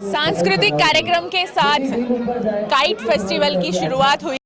सांस्कृतिक कार्यक्रम के साथ काइट फेस्टिवल की शुरुआत हुई।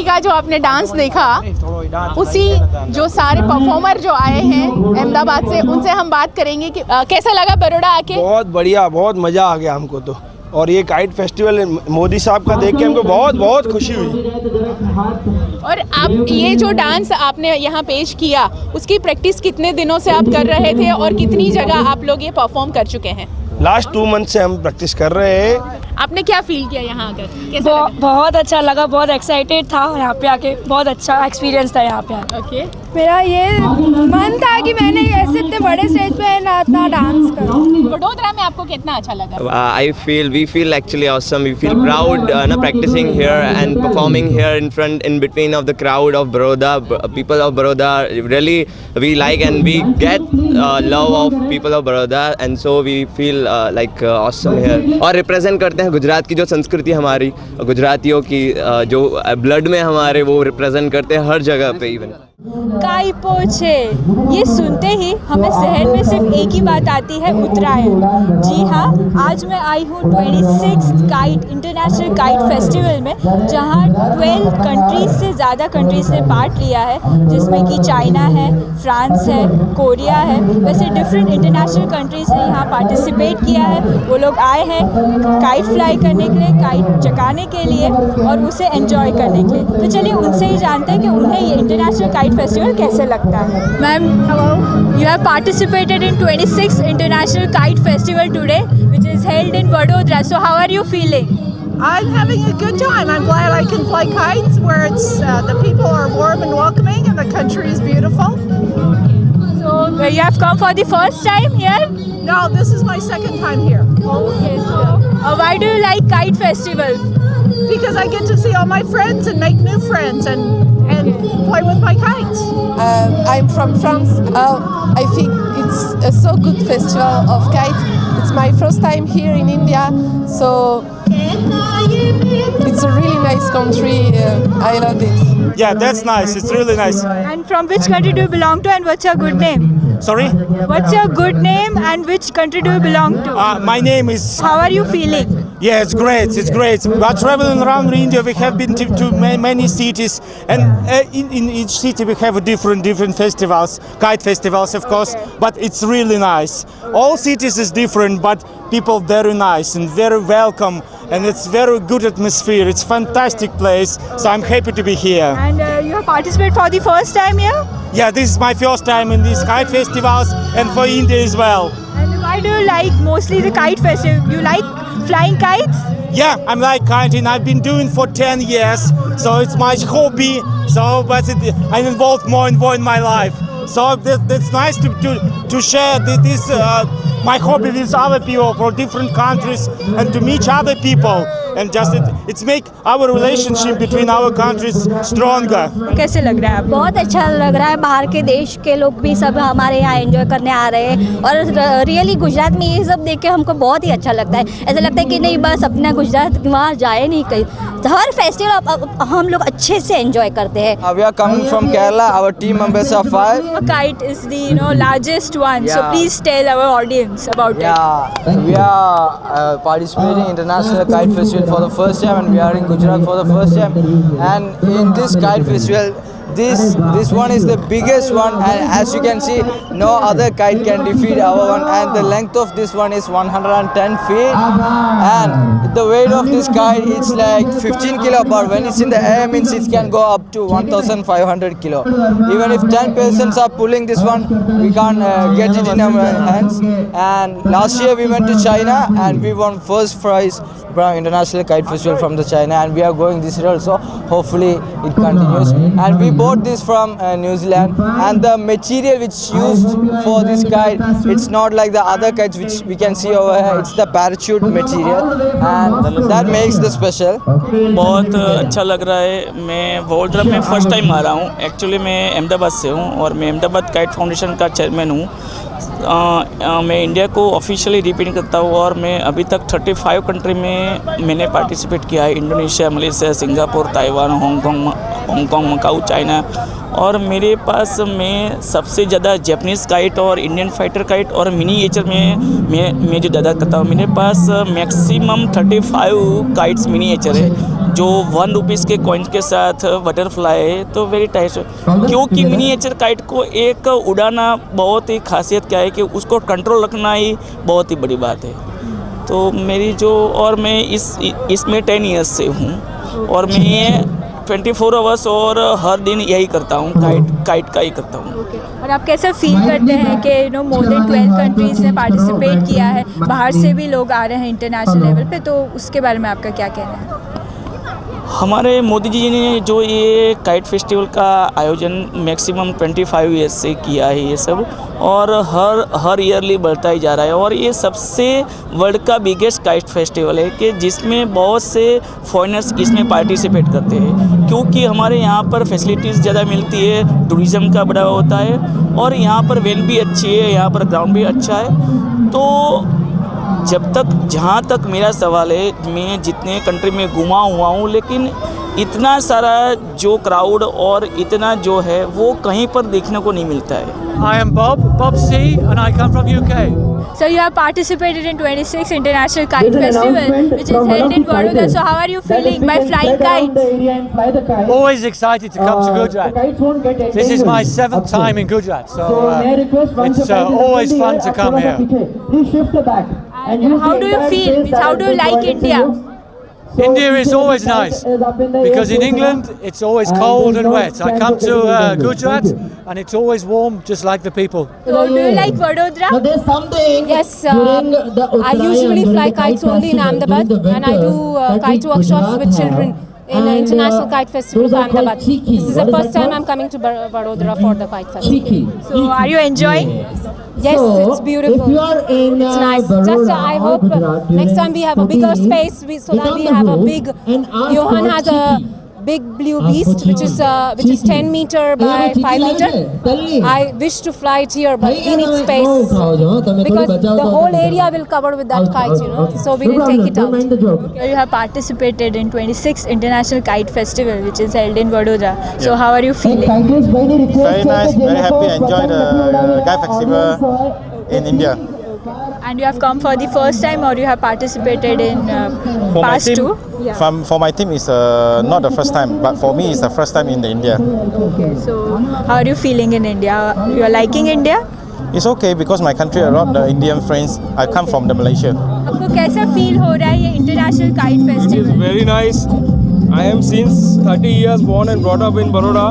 का जो आपने डांस देखा, उसी जो सारे परफॉर्मर जो आए हैं अहमदाबाद से, उनसे हम बात करेंगे कि कैसा लगा बड़ौदा आके। बहुत बढ़िया, बहुत मज़ा आ गया हमको तो। और ये काइट फेस्टिवल मोदी साहब का देख के हमको बहुत बहुत खुशी हुई। और आप ये जो डांस आपने यहाँ पेश किया, उसकी प्रैक्टिस कितने दिनों से आप कर रहे थे और कितनी जगह आप लोग ये परफॉर्म कर चुके हैं? लास्ट 2 मंथ से हम प्रैक्टिस कर रहे हैं। आपने क्या फील किया यहाँ आकर? कैसा लगा? बहुत अच्छा लगा, बहुत एक्साइटेड था यहाँ पे आके, बहुत अच्छा एक्सपीरियंस था यहाँ पे आके। ओके। मेरा ये मन था कि मैंने ऐसे इतने बड़े स्टेज पे ना डांस करूँ। वडोदरा में आपको कितना अच्छा लगा? we feel actually awesome. We feel proud practicing here and performing here in between of the crowd of Baroda, people of Baroda. Really we like and we get love of people of Baroda, and so we feel like awesome here. और represent करते हैं गुजरात की जो संस्कृति हमारी, गुजरातियों की जो blood में हमारे, वो रिप्रेजेंट करते हैं हर जगह पे। इवन काई पोछे, ये सुनते ही हमें जहन में सिर्फ एक ही बात आती है, उत्तरायण। जी हाँ, आज मैं आई हूँ 26th kite international kite festival में, जहाँ 12 कंट्रीज से ज़्यादा कंट्रीज ने पार्ट लिया है, जिसमें कि चाइना है, फ्रांस है, कोरिया है। वैसे डिफरेंट इंटरनेशनल कंट्रीज ने यहाँ पार्टिसिपेट किया है। वो लोग आए हैं काइट फ्लाई करने के लिए, काइट चकाने के लिए और उसे एंजॉय करने के लिए। तो चलिए उनसे ही जानते हैं कि उन्हें ये इंटरनेशनल काइट फेस्टिवल कैसे लगता है। Ma'am, you have participated in 26th International Kite Festival today, which is held in Vadodara. So how are you feeling? I'm having a good time. I'm glad I can fly kites where it's the people are warm and welcoming and the country is beautiful. So you have come for the first time here? No, this is my second time here Okay. So why do you like kite festival? because I get to see all my friends and make new friends and play with my kites. I'm from France. I think it's a so good festival of kite. It's my first time here in India, so it's a really nice country. I love it. Yeah, that's nice. It's really nice. And from which country do you belong to, and what's your good name? Sorry? What's your good name and which country do you belong to? My name is... How are you feeling? Yeah, it's great. It's great. We're traveling around India. We have been to many cities, and in each city we have different festivals, kite festivals, of course. But it's really nice. All cities is different, but people very nice and very welcome, and it's very good atmosphere. It's fantastic place. So I'm happy to be here. And you have participated for the first time here? Yeah, this is my first time in these kite festivals, and for India as well. And why do you like mostly the kite festival? You like flying kites? Yeah, I'm like kiting. I've been doing for 10 years, so it's my hobby. So, but I'm involved more and more in my life. So that's nice to share this my hobby with other people from different countries and to meet other people. And just it's make our relationship between our countries stronger. कैसे लग रहा है आपको? बहुत अच्छा लग रहा है। बाहर के देश के लोग भी सब हमारे यहाँ एंजॉय करने आ रहे हैं, और रियली गुजरात में ये सब देख के हमको बहुत ही अच्छा लगता है। ऐसा लगता है कि नहीं, बस अपना गुजरात वहाँ जाए नहीं कहीं। हर फेस्टिवल हम लोग अच्छे से एंजॉय करते हैं। We are coming from Kerala. Our team members are 5. Kite is the largest one. So please tell our audience about it. Yeah, we are participating in International Kite Festival for the first time, and we are in Gujarat for the first time. And in this kite festival, this one is the biggest one, and as you can see, no other kite can defeat our one. And the length of this one is 110 feet, and the weight of this kite it's like 15 kilo. But when it's in the air, means it can go up to 1,500 kilo. Even if 10 persons are pulling this one, we can't get it in our hands. And last year we went to China and we won first prize from International Kite Festival from the China, and we are going this year also. Hopefully it continues. And we bought this from New Zealand, and the material which used for this kite, it's not like the other kites which we can see over here. It's the parachute material, and that makes the special. बहुत अच्छा लग रहा है। मैं वडोदरा में first time आ रहा हूँ। Actually मैं अहमदाबाद से हूँ और मैं अहमदाबाद काइट फाउंडेशन का चेयरमैन हूँ। मैं इंडिया को ऑफिशियली रिप्रेजेंट करता हूँ और मैं अभी तक 35 कंट्री में मैंने पार्टिसिपेट किया है। Indonesia, Malaysia, Singapore, Taiwan, Hong Kong, Macau, China. और मेरे पास मैं सबसे ज़्यादा जापानीज़ काइट और इंडियन फाइटर काइट और मिनीएचर में मैं जो ज़्यादा करता हूँ। मेरे पास मैक्सिमम 35 काइट्स मिनीएचर है जो 1 रुपीज़ के कॉइन्स के साथ बटरफ्लाई है। तो वेरी टाइट, क्योंकि मिनीएचर काइट को एक उड़ाना बहुत ही खासियत क्या है कि उसको कंट्रोल रखना ही बहुत ही बड़ी बात है। तो मेरी जो, और मैं इसमें 10 ईयर्स से हूँ और मैं 24 आवर्स और हर दिन यही करता हूँ, काइट का ही करता हूँ। और आप कैसा फील करते हैं कि मोर देन 12 कंट्रीज़ ने पार्टिसिपेट किया है, बाहर से भी लोग आ रहे हैं इंटरनेशनल लेवल पे, तो उसके बारे में आपका क्या कहना है? हमारे मोदी जी ने जो ये काइट फेस्टिवल का आयोजन मैक्सिमम 25 ईयर्स से किया है ये सब, और हर ईयरली बढ़ता ही जा रहा है। और ये सबसे वर्ल्ड का बिगेस्ट काइट फेस्टिवल है कि जिसमें बहुत से फॉरेनर्स इसमें पार्टिसिपेट करते हैं, क्योंकि हमारे यहाँ पर फैसिलिटीज़ ज़्यादा मिलती है, टूरिज़्म का बढ़ावा होता है और यहाँ पर वेन भी अच्छी है, यहाँ पर ग्राउंड भी अच्छा है। तो जहाँ तक मेरा सवाल है, मैं जितने कंट्री में घुमा हुआ हूँ, लेकिन इतना सारा जो क्राउड और इतना जो है वो कहीं पर देखने को नहीं मिलता है। I am Bob C, and I come from UK. So you have participated in 26th International Kite Festival, which is held in Vadodara. So how are you feeling by flying kites? Always excited to come to Gujarat. This is my 7th time in Gujarat, so it's always fun to come here. And how do you feel? How do you like India? India is always nice because in England it's always cold and wet. I come to Gujarat and it's always warm, just like the people. So do you like Vadodara? Yes, I usually fly kites only in Ahmedabad, and I do kite workshops with children in the International Kite Festival of Ahmedabad. This is the first time I'm coming to Vadodara for the kite festival. So are you enjoying? Yes, it's beautiful. It's nice. Just I hope next time we have a bigger space, so that we have a big. Johan has a big blue beast, which is 10 meter by 5 meter. I wish to fly it here, but we need space because the whole area will cover with that kite, so we will take it out. You have participated in 26th International Kite Festival, which is held in Vadodara. So how are you feeling? Very nice, very happy. Enjoy the kite festival in India. And you have come for the first time, or you have participated in past two? For my team, it's not the first time, but for me, it's the first time in India. Okay, so how are you feeling in India? You are liking India? It's okay because my country, a lot of the Indian friends, I come from the Malaysia. आपको कैसा feel हो रहा है ये International Kite Festival? It's very nice. I am since 30 years born and brought up in Baroda,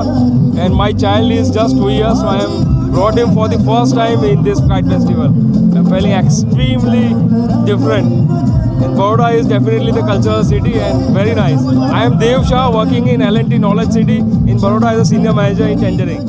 and my child is just 2 years, so I am brought him for the first time in this kite festival. I'm feeling extremely different. And Baroda is definitely the cultural city and very nice. I am Dev Shah, working in L&T Knowledge City in Baroda as a senior manager in tendering.